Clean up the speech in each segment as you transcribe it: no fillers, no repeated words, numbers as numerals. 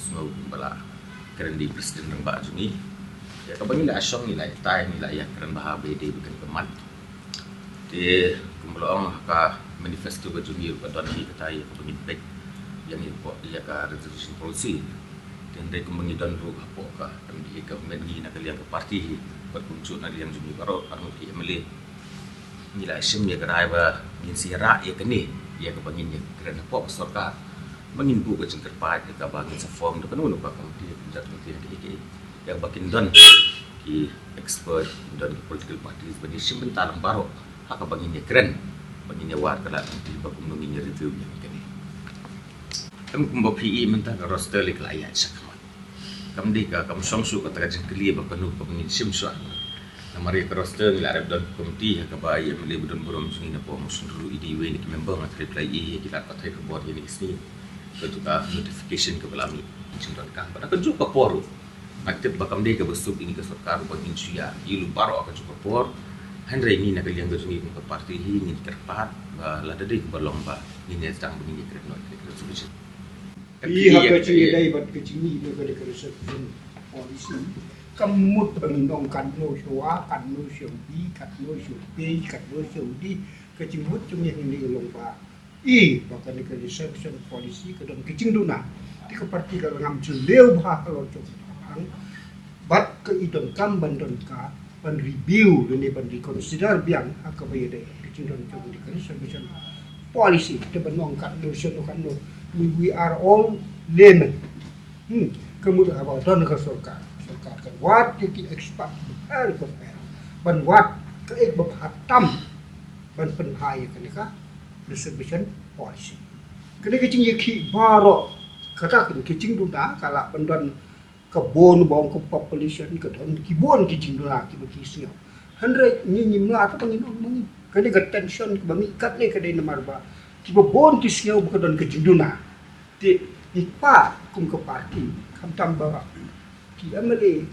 semua bala keren di presiden ng ba jungi ya ka bangila asyong nila tay nila ya keren baha bede bukan kemat di kumulong ka manifesto ba jungi ba don hi katay ka bangin back yang ipo ya ka resolution policy dan dai kumangi don ru apo ka di government ni na kaliang ka parti ba kuncut na liang jungi baro anu ki emele nila asyong ya ka ba ngin sira ya kani ya ka bangin ya keren apo sorka bangin bu ka jengker pat ka bangin sa form do kanu ka komiti penjat komiti ki yang bakin don ki expert don political parties bagi sebentar baro hak bangin ya keren bangin ya war kala di bakum nungin ya review ni kani kam kumbo PE menta ka roster lik layat sakam kam di ka kam songsu ka taga jengkeli ba kanu ka bangin simswa namari ka roster ni arab don komiti ka ba ya mele budon borom sungi na po musun dulu idi we ni member ngat reply kita patai ke board ni sini ketika notification ke belami cinton kan pada keju ke poru aktif bakam dia ke besuk ini ke sarkar bangin suya ilu baro ke ju ke por handre ini nak liang ke sungi ke parti ini terpat la dade ke berlomba ini sedang begini kredno resolution iya ke ci dai bat ke cini ke resolution polisi kamut bangindong kan no showa kan no shobi kan no shobi kan no shodi ke cimut cumi ini lomba bahkan ke resolution polisi ke don kicing duna di ke parti kalau ngam jeleu bah kalau cuma bat ke idon kam bandon ka ban review ini ban reconsider biang ak baye de kicing don cuma di resolution polisi de banong kan resolution kan no we are all laymen kemudian apa don ke sorkar kan wat ki expert har ko ban wat ke ek bahatam ban penhai kan ka resolution policy. Kena kecing yaki baro kata kecing duda kala pendon kebon bawang ke population ke don kibon kecing duda ki bekisnya. Handre ni mla atau pangin mangi kena ke tension ke bami kat le kedai namarba. Ki bon kisnya ke don kecing duda. Ti ipa kum ke parti kam tambah ki amale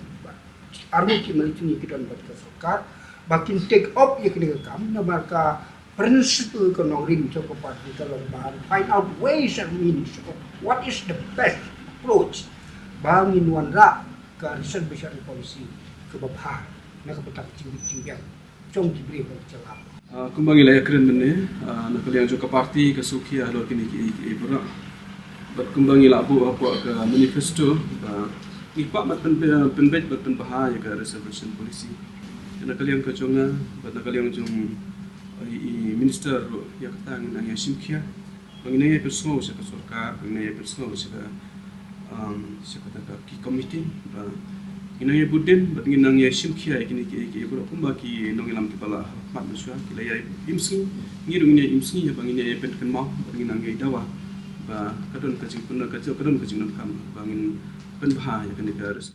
army ki mali tuni ki don bat ke sarkar bakin take up ya kena kam namarka principle konongrim cukup parti kalau bahan find out ways and means of what is the best approach bangin wanra ke resolution policy ke babha nak petak cing-cing trong diberi bercelam kembali lagi keren benda nak kalian juga parti ke suki ahlo kini ki berak berkembang ila abu ke manifesto ipak mat penbet bahaya ke resolution policy nak kalian ke jonga nak kalian jong minister yang tang nang simkia mengenai personal sa sarkar mengenai personal sa ki committee mengenai budin mengenai nang simkia kini ki bro kumba ki nong ilam kepala mat musya ki lay imsi ngiru ni imsi ya mengenai pen kenma mengenai dawa ba kadon kacing pun kadon kacing nak kam bangin pen bahaya kini garis